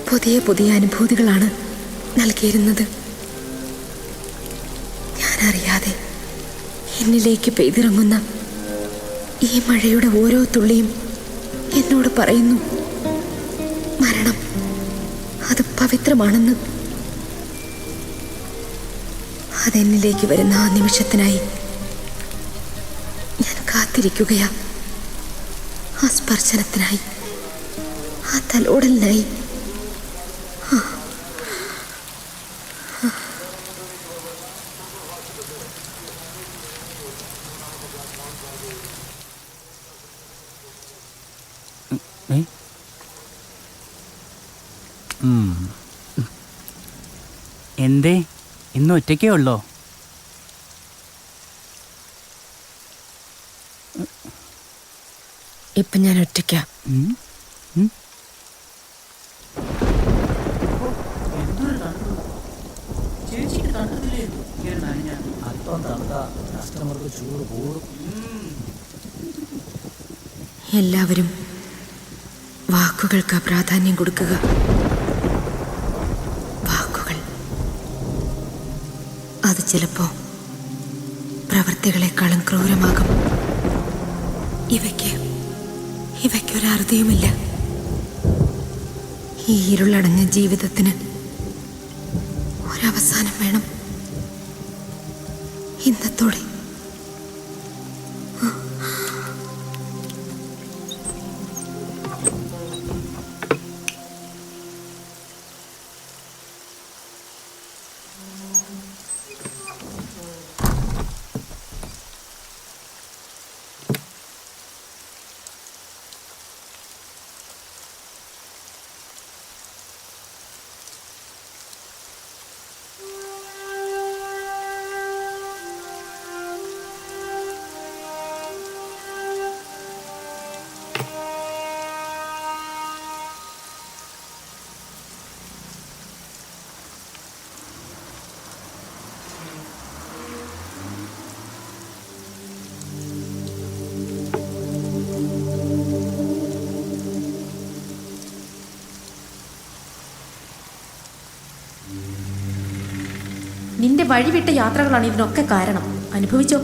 പുതിയ പുതിയ അനുഭൂതികളാണ് നൽകിയിരുന്നത്. ഞാനറിയാതെ എന്നിലേക്ക് പെയ്തിറങ്ങുന്ന ഈ മഴയുടെ ഓരോ തുള്ളിയും എന്നോട് പറയുന്നു, മരണം അത് പവിത്രമാണെന്ന്. അതെന്നിലേക്ക് വരുന്ന ആ നിമിഷത്തിനായി ഞാൻ കാത്തിരിക്കുകയാ. ആ സ്പർശനത്തിനായി, ആ തലോടലിനായി. എന്തേ ഇന്ന് ഒറ്റയ്ക്കേ ഉള്ളോ? ഇപ്പൊ ഞാൻ ഒറ്റയ്ക്കാ. എല്ലാവരും വാക്കുകൾക്ക് പ്രാധാന്യം കൊടുക്കുക. വാക്കുകൾ അത് ചിലപ്പോ പ്രവൃത്തികളെക്കാളും ക്രൂരമാകും. ഇവയ്ക്കൊരറുതിയുമില്ല. ഈ ഇരുളടഞ്ഞ ജീവിതത്തിന് ഒരവസാനം വേണം. ഇന്നത്തോടെ നിന്റെ വഴിവിട്ട യാത്രകളാണ് ഇതിനൊക്കെ കാരണം. അനുഭവിച്ചോ?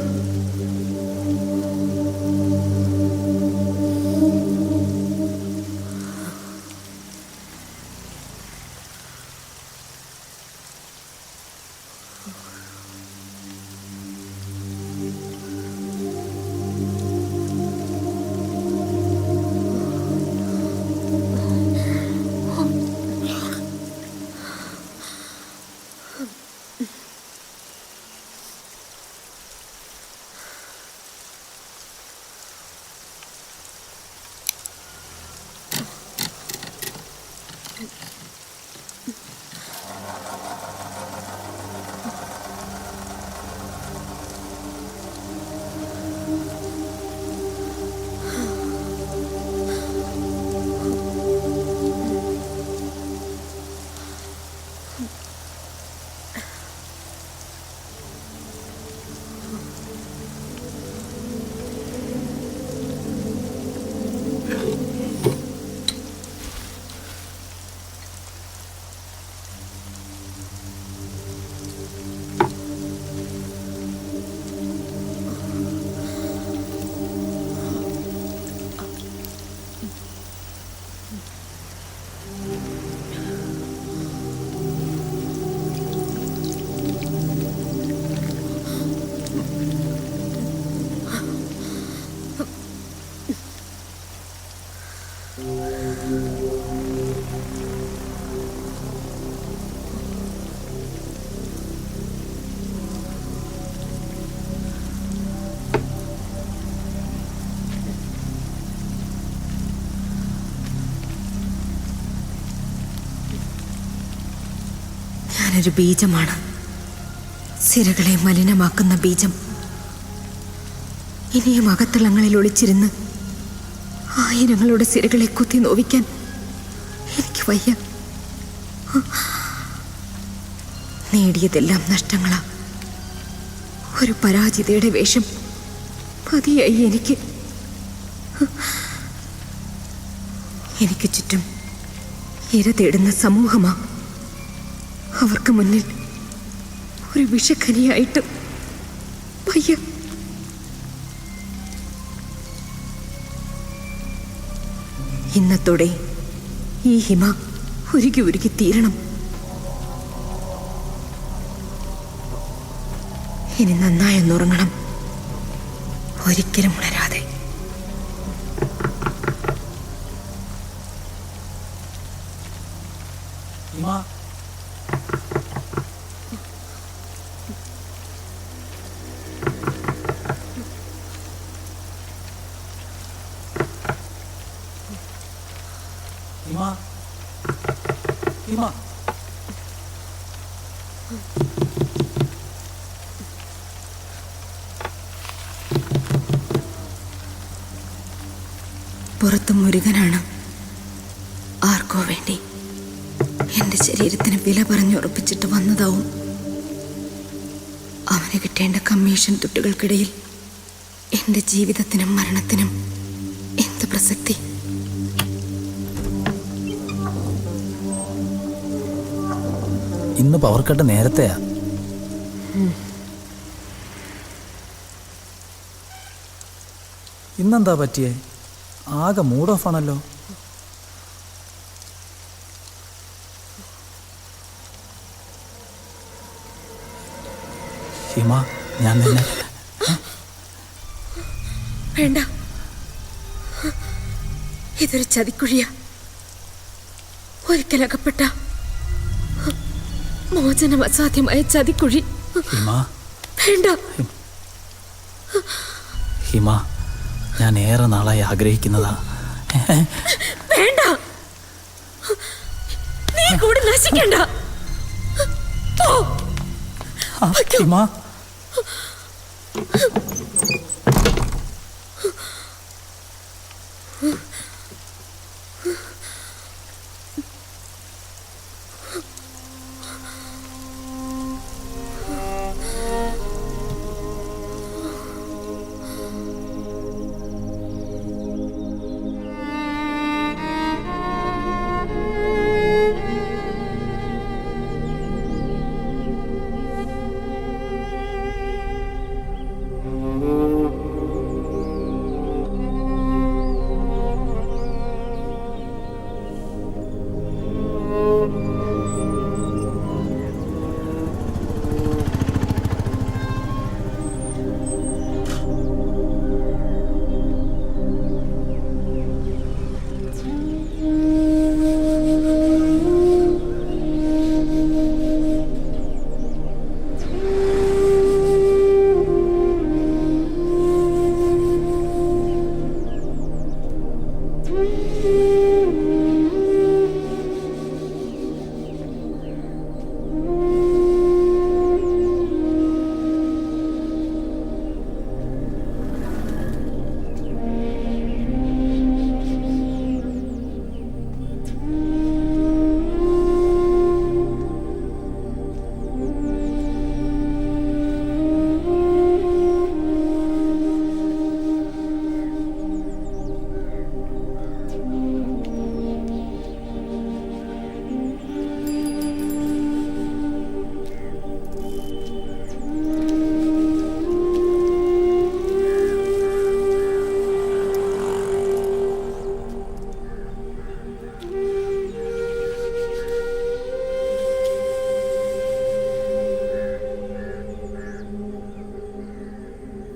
ഞാനൊരു ബീജമാണ്, സിരകളെ മലിനമാക്കുന്ന ബീജം. ഇനിയും അകത്തളങ്ങളിൽ ഒളിച്ചിരുന്ന് ആയിരങ്ങളുടെ സിരകളെ കുത്തി നോവിക്കാൻ എനിക്ക് വയ്യ. നേടിയതെല്ലാം നഷ്ടങ്ങളാ. ഒരു പരാജിതയുടെ വേഷം മതിയായി എനിക്ക് ചുറ്റും ഇര തേടുന്ന സമൂഹമാ. അവർക്ക് മുന്നിൽ ഒരു വിഷഖനിയായിട്ട് വയ്യ. ഇന്നത്തോടെ ഈ ഹിമ ഉരുകി ഉരുകി തീരണം. ഇനി നന്നായൊന്നുറങ്ങണം, ഒരിക്കലും ഉണരാതെ. പുറത്തും മുരുകനാണ്. ആർക്കോ വേണ്ടി എൻ്റെ ശരീരത്തിന് വില പറഞ്ഞുറപ്പിച്ചിട്ട് വന്നതാവും. അവന് കിട്ടേണ്ട കമ്മീഷൻ തുട്ടുകൾക്കിടയിൽ എൻ്റെ ജീവിതത്തിനും മരണത്തിനും എന്ത് പ്രസക്തി? ഇന്ന് പവർ കട്ട് നേരത്തെയാ. ഇന്നെന്താ പറ്റിയേ? ആകെ മൂഡ് ഓഫ് ആണല്ലോ. ഹിമ, ഞാൻ നിന്നെ വേണ്ട, ഇതൊരു ചതിക്കുഴിയാ. ഒരിക്കലകപ്പെട്ട മോചനം അസാധ്യമായ ചതിക്കുഴി. ഹിമ, വേണ്ട. ഹിമ, ഞാൻ ഏറെ നാളായി ആഗ്രഹിക്കുന്നതാ. വേണ്ട, നീ കൂടി നശിക്കണ്ട. ഹിമ,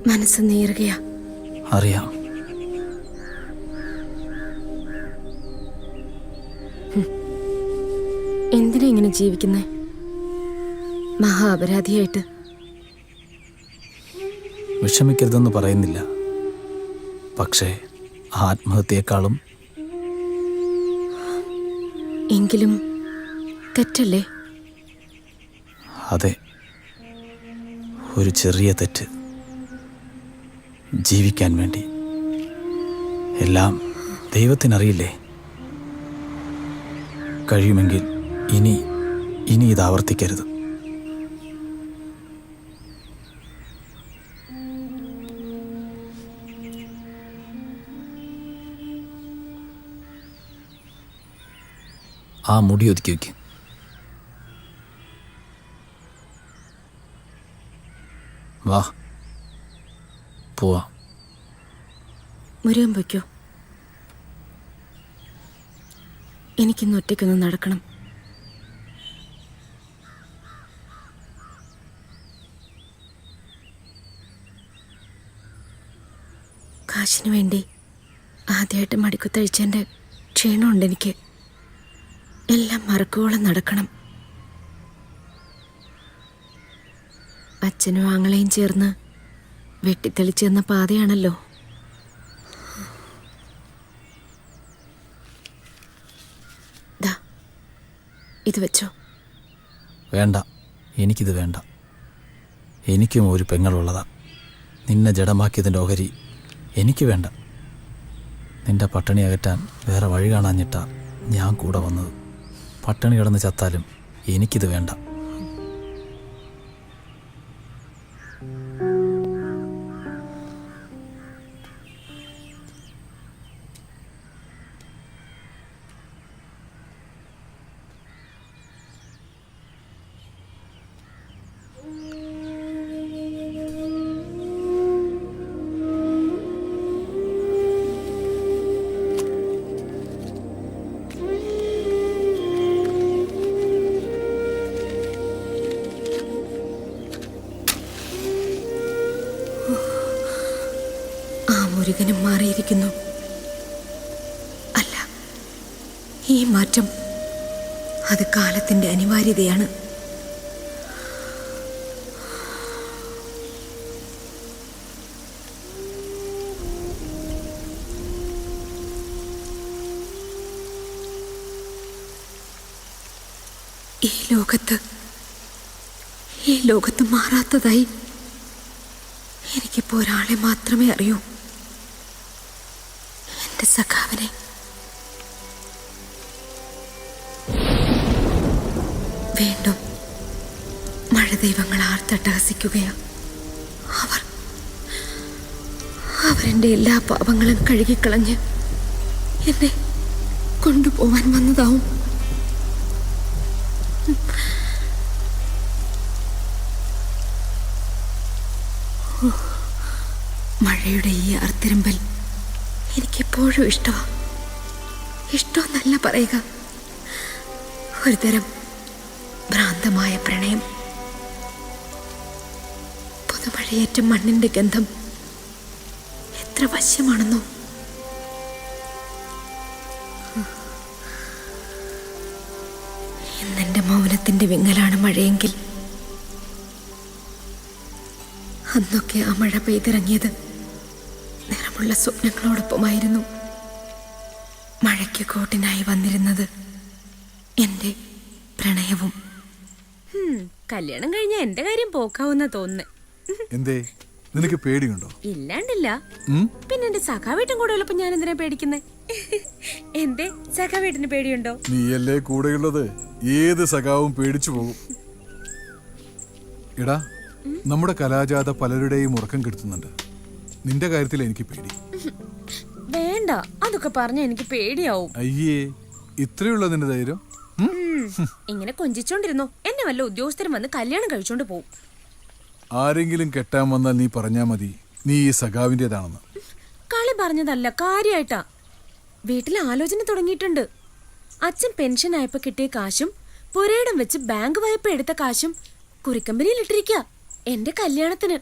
മനസ്സ് നീറുകയാ. അറിയാം. എന്തിനാ ഇങ്ങനെ ജീവിക്കുന്നേ? മഹാ അപരാധിയായിട്ട്. വിഷമിക്കരുതെന്ന് പറയുന്നില്ല, പക്ഷേ ആത്മഹത്യയെക്കാളും. എങ്കിലും തെറ്റല്ലേ? അതെ, ഒരു ചെറിയ തെറ്റ്. ജീവിക്കാൻ വേണ്ടി. എല്ലാം ദൈവത്തിനറിയില്ലേ? കഴിയുമെങ്കിൽ ഇനി ഇത് ആവർത്തിക്കരുത്. ആ മുടി ഒതുക്കി വയ്ക്ക്. വാ പോവാ. മുരുകൻ പൊയ്ക്കോ. എനിക്കിന്ന് ഒറ്റയ്ക്കൊന്ന് നടക്കണം. കാശിനു വേണ്ടി ആദ്യമായിട്ട് മടിക്കുത്തഴിച്ചതിൻ്റെ ക്ഷീണമുണ്ട് എനിക്ക്. എല്ലാം മറക്കുവോളം നടക്കണം. അച്ഛനും ആങ്ങളെയും ചേർന്ന് വെട്ടിത്തെളിച്ചു തന്ന പാതയാണല്ലോ. ദാ ഇത് വെച്ചോ. വേണ്ട, എനിക്കിത് വേണ്ട. എനിക്കും ഒരു പെങ്ങളുള്ളതാ. നിന്നെ ജഡമാക്കിയതിൻ്റെ ഓഹരി എനിക്ക് വേണ്ട. നിന്റെ പട്ടിണി അകറ്റാൻ വേറെ വഴി കാണാഞ്ഞിട്ടാ ഞാൻ കൂടെ വന്നത്. പട്ടിണി കിടന്ന് ചത്താലും എനിക്കിത് വേണ്ട. മുരുകനും മാറിയിരിക്കുന്നു. അല്ല, ഈ മാറ്റം അത് കാലത്തിൻ്റെ അനിവാര്യതയാണ്. ഈ ലോകത്ത് മാറാത്തതായി എനിക്കിപ്പോൾ ഒരാളെ മാത്രമേ അറിയൂ. എൻ്റെ സഖാവിനെ. വീണ്ടും മഴ ദൈവങ്ങൾ ആർത്തട്ടഹസിക്കുകയാണ്. അവരെൻ്റെ എല്ലാ പാപങ്ങളും കഴുകിക്കളഞ്ഞ് എന്നെ കൊണ്ടുപോവാൻ വന്നതാവും. മഴയുടെ ഈ ആർത്തിരമ്പൽ എനിക്കെപ്പോഴും ഇഷ്ടമാണ്. ഇഷ്ടമെന്നല്ല പറയുക, ഒരുതരം ഭ്രാന്തമായ പ്രണയം. പുതുമഴയേറ്റ മണ്ണിന്റെ ഗന്ധം എത്ര വശ്യമാണെന്നോ. ഇന്നെന്റെ മൗനത്തിന്റെ വിങ്ങലാണ് മഴയെങ്കിൽ അന്നൊക്കെ ആ മഴ പെയ്തിറങ്ങിയത് നിറമുള്ള സ്വപ്നങ്ങളോടൊപ്പമായിരുന്നു. മഴയ്ക്ക് കോട്ടിനായി വന്നിരുന്നത് എൻ്റെ പ്രണയവും. കല്യാണം കഴിഞ്ഞ എന്റെ കാര്യം പോക്കാവുന്ന തോന്നുന്നു. എന്തേ, നിനക്ക് പേടിയുണ്ടോ? ഇല്ലാണ്ടില്ല. പിന്നെ എന്റെ സഖാവേട്ടൻ കൂടെ ഉള്ളപ്പോ ഞാൻ എന്തിനാ പേടിക്കുന്നേ? എന്തേ, സഖാവേട്ടന് പേടിയുണ്ടോ? നീയല്ലേ കൂടെയുള്ളത്, ഏത് സഖാവും പേടിച്ചു പോകും. എടാ, നമ്മുടെ കലാജാഥ പലരുടെയും ഉറക്കം കെടുത്തുന്നുണ്ട്. നിന്റെ കാര്യത്തിൽ എനിക്ക് പേടി. വേണ്ട, അതൊക്കെ പറഞ്ഞ എനിക്ക് പേടിയാവും. അയ്യേ, ഇത്രയുള്ള നിന്റെ ധൈര്യം? ഇങ്ങനെ കൊഞ്ചിച്ചോണ്ടിരുന്നോ, എന്നെ വല്ല ഉദ്യോഗസ്ഥരും വന്ന് കല്യാണം കഴിച്ചോണ്ട് പോവും. ആരെങ്കിലും കെട്ടാൻ വന്നാൽ നീ പറഞ്ഞാ മതി നീ ഈ സഖാവിൻ്റെതാണെന്ന്. കളി പറഞ്ഞതല്ല, കാര്യായിട്ടാ. വീട്ടിൽ ആലോചന തുടങ്ങിയിട്ടുണ്ട്. അച്ഛൻ പെൻഷൻ ആയപ്പോ കിട്ടിയ കാശും പുരയിടം വെച്ച് ബാങ്ക് വായ്പ എടുത്ത കാശും കുറിക്കമ്പനിയിൽ ഇട്ടിരിക്കുക എന്റെ കല്യാണത്തിന്.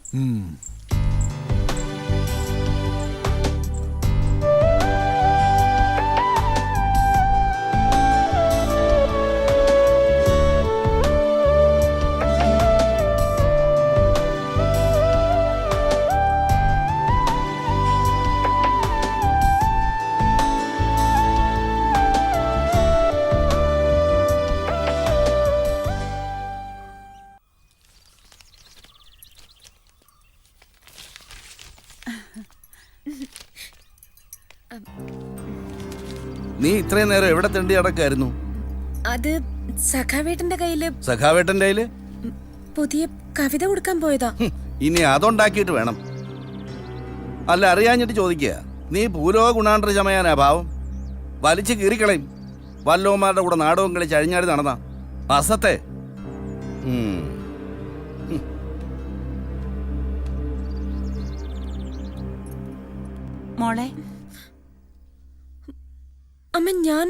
നീ ഇത്രയും നേരം എവിടെ തെണ്ടി അടക്കായിരുന്നു? അത് സഖാവേട്ടന്റെ കയ്യില്. സഖാവേട്ടന്റെ കയ്യില് പുതിയ കവിത കൊടുക്കാൻ പോയതാ. ഇനി അതുണ്ടാക്കിയിട്ട് വേണം. അല്ല, അറിയാഞ്ഞിട്ട് ചോദിക്കുക. നീ ഭൂലോക ഗുണാണ്ടർ ചമയാനാ ഭാവം? വലിച്ചു കീറിക്കളയും. വല്ലോമാരുടെ കൂടെ നാടകം കളിച്ച് അഴിഞ്ഞാടി നടന്ന അസത്തെ. മോളെ, അമ്മ ഞാൻ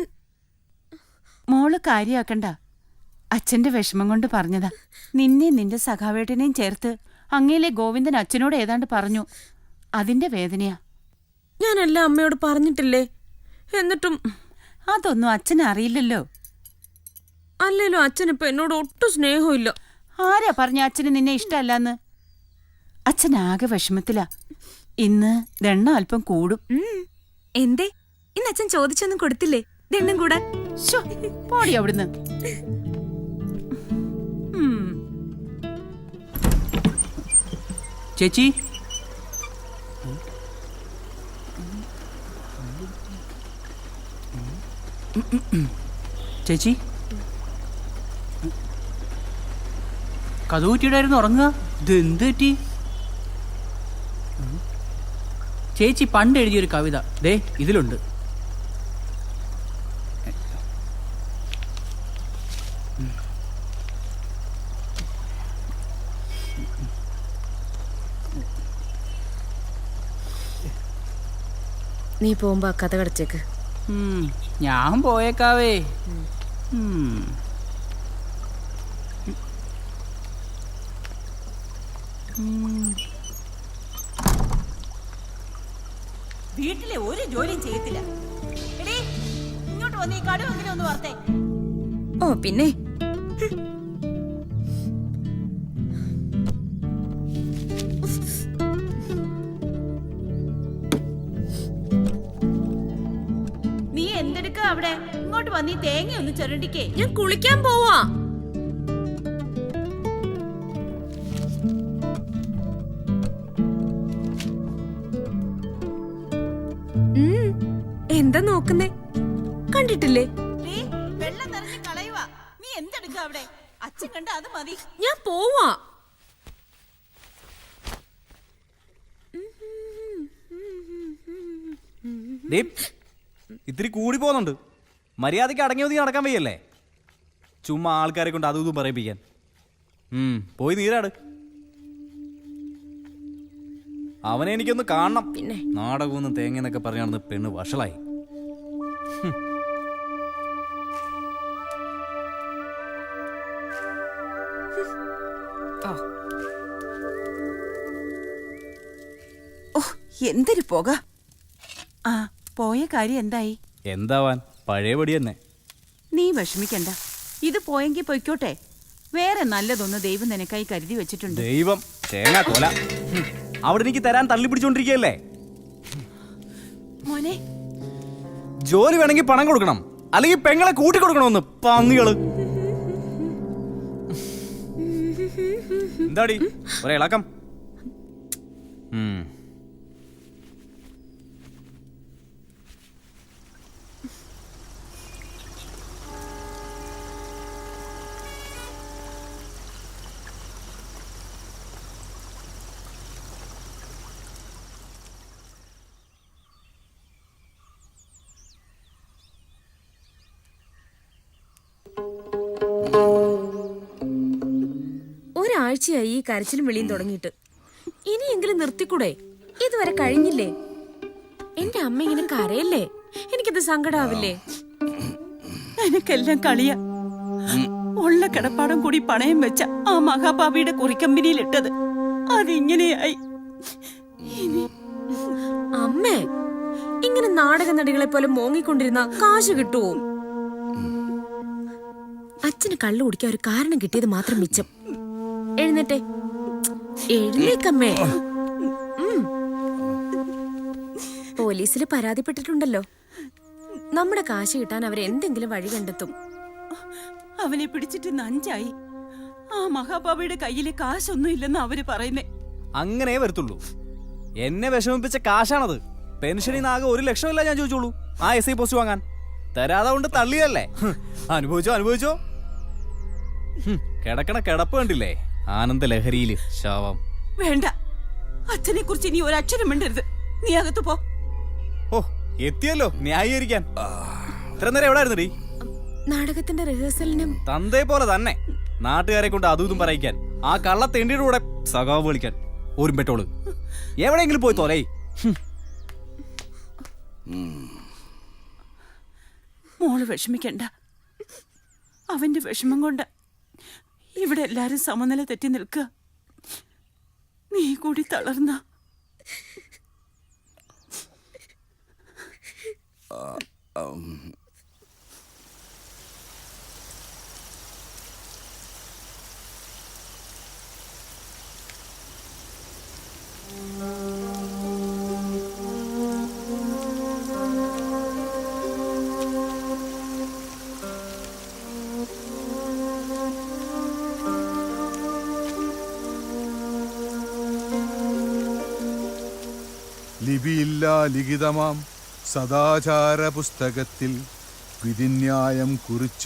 മോള് കാര്യാക്കണ്ട. അച്ഛന്റെ വിഷമം കൊണ്ട് പറഞ്ഞതാ. നിന്നെ നിന്റെ സഖാവേട്ടനെയും ചേർത്ത് അങ്ങയിലെ ഗോവിന്ദൻ അച്ഛനോട് ഏതാണ്ട് പറഞ്ഞു. അതിന്റെ വേദനയാ. ഞാനെല്ലാം അമ്മയോട് പറഞ്ഞിട്ടില്ലേ? എന്നിട്ടും അതൊന്നും അച്ഛൻ അറിയില്ലല്ലോ. അല്ലേലും അച്ഛനിപ്പോ എന്നോട് ഒട്ടും സ്നേഹമില്ല. ആരാ പറഞ്ഞ അച്ഛന് നിന്നെ ഇഷ്ടമല്ലാന്ന്? അച്ഛനാകെ വിഷമത്തിലാ. ഇന്ന് ദണ്ണ അല്പം കൂടും. എന്തേ ഇന്ന് അച്ഛൻ ചോദിച്ചൊന്നും കൊടുത്തില്ലേ ദണ്ണം കൂടാൻ? ശ്ശോ, പോടി അവിടുന്ന്. ചേച്ചി, ചേച്ചി കഥൂറ്റിയിടായിരുന്നു ഉറങ്ങുക. ഇത് എന്ത് പറ്റി? ചേച്ചി പണ്ട് എഴുതിയൊരു കവിത ദേ ഇതിലുണ്ട്. നീ പോകുമ്പോ ആ കഥ കടച്ചേക്ക്. ഞാൻ പോയേക്കാവേ. വീട്ടിലെ ഒരു ജോലിയും ചെയ്യത്തില്ല. ഇങ്ങോട്ട് വന്ന് ഈ കടുവെങ്കിലും ഒന്ന് വാർത്തേ. ഓ പിന്നെ നീ എന്തെടുക്ക അവിടെ? ഇങ്ങോട്ട് വന്ന് ഈ തേങ്ങ ഒന്ന് ചുരണ്ടിക്കേ. ഞാൻ കുളിക്കാൻ പോവാ. എന്താ നോക്കുന്നേ? കണ്ടിട്ടില്ലേ? വെള്ളം നിറഞ്ഞ് കളയുവാ. നീ എന്തെടുക്ക അവിടെ? അച്ഛൻ കണ്ട അത് മതി. ഞാൻ പോവാ. ഇത്തിരി കൂടി പോകുന്നുണ്ട്. മര്യാദയ്ക്ക് അടങ്ങി ഒതുങ്ങി നടക്കാൻ വയ്യല്ലേ? ചുമ്മാ ആൾക്കാരെ കൊണ്ട് അതും ഇതും പറയിപ്പിക്കാൻ. പോയി നീരാട്. അവനെ എനിക്കൊന്ന് കാണണം. പിന്നെ നാടകമൊന്നും തേങ്ങ എന്നൊക്കെ പറഞ്ഞു നടന്ന് പെണ്ണ് വഷളായി. എന്തൊരു പോക. ആ പോയ കാര്യം എന്തായി? എന്താവാൻ, പഴയപടി തന്നെ. നീ വിഷമിക്കണ്ട. ഇത് പോയെങ്കിൽ പൊയ്ക്കോട്ടെ. വേറെ നല്ലതൊന്ന് ദൈവം നിനക്കായി കരുതി വെച്ചിട്ടുണ്ട്. ദൈവം തേങ്ങ കൊല അവിടെ എനിക്ക് തരാൻ തള്ളി പിടിച്ചോണ്ടിരിക്കുകയല്ലേ? മോനെ, ജോലി വേണമെങ്കിൽ പണം കൊടുക്കണം, അല്ലെങ്കിൽ പെങ്ങളെ കൂട്ടി കൊടുക്കണമെന്ന് പന്നികള്. എന്താടി ഒരേ ഇളക്കം? ഒരാഴ്ചയായി ഈ കരച്ചിലും വിളിയും തുടങ്ങിയിട്ട്. ഇനിയെങ്കിലും നിർത്തിക്കൂടെ? ഇതുവരെ കഴിഞ്ഞില്ലേ? എന്റെ അമ്മ ഇങ്ങനെ കരയല്ലേ? എനിക്കത് സങ്കടാവില്ലേ? എനിക്കെല്ലാം കളിയാ. ഉള്ള കിടപ്പാടം കൂടി പണയം വെച്ച ആ മഹാപാപിയുടെ കുറിക്കമ്പനിയിൽ ഇട്ടത് അതിങ്ങനെയായി. അമ്മേ, ഇങ്ങനെ നാടക നടികളെ പോലെ മോങ്ങിക്കൊണ്ടിരുന്ന കാശ് കിട്ടുവോ? അച്ഛന് കള്ളു കുടിക്കാൻ ഒരു കാരണം കിട്ടിയത് മാത്രം മിച്ചം. എഴുന്നേറ്റെ, എഴുന്നേക്കമ്മേ. പോലീസില് പരാതിപ്പെട്ടിട്ടുണ്ടല്ലോ. നമ്മുടെ കാശ് കിട്ടാൻ അവരെന്തെങ്കിലും വഴി കണ്ടെത്തും. അവനെ പിടിച്ചിട്ട് നഞ്ചായി. ആ മഹാപാപിയുടെ കയ്യില് കാശൊന്നും ഇല്ലെന്ന് അവര് പറയുന്നേ. അങ്ങനെ വരത്തുള്ളൂ. എന്നെ വിഷമിപ്പിച്ച കാശാണത്. പെൻഷനിന്നാകെ 1 ലക്ഷമല്ല ഞാൻ ചോദിച്ചോളൂ ആ SI പോസ്റ്റ് വാങ്ങാൻ. തരാതെ കൊണ്ട് തള്ളിയല്ലേ? അനുഭവിച്ചോ. കിടക്കണ കിടപ്പ് കണ്ടില്ലേ? ആനന്ദ ലഹരിയില് ശാവം. വേണ്ട, അച്ഛനെ കുറിച്ച് ഇനി ഒരക്ഷരം മിണ്ടരുത്. നീ അകത്ത് പോ. ഓ, എത്തിയല്ലോ ന്യായീകരിക്കാൻ. ഇത്ര നേരം എവിടെ ആയിരുന്നടി? നാടകത്തിന്റെ റിഹേഴ്സലിനും. തന്തേ പോലെ തന്നെ നാട്ടുകാരെ കൊണ്ട് അതും ഇതും പറയിക്കാൻ, ആ കള്ള തെണ്ടിയുടെ കൂടെ സഖാവ് വിളിക്കാൻ ഒരു പെട്ടോള് എവിടെയെങ്കിലും പോയി തോലേ. മോള് വിഷമിക്കണ്ട. അവന്റെ വിഷമം കൊണ്ട് ഇവിടെ എല്ലാരും സമനില തെറ്റി നിൽക്കുക. നീ കൂടി തളർന്ന ലിപിയില്ല ലിഖിതമാം സദാചാര പുസ്തകത്തിൽ വിധിന്യായം കുറിച്ചിട്ട്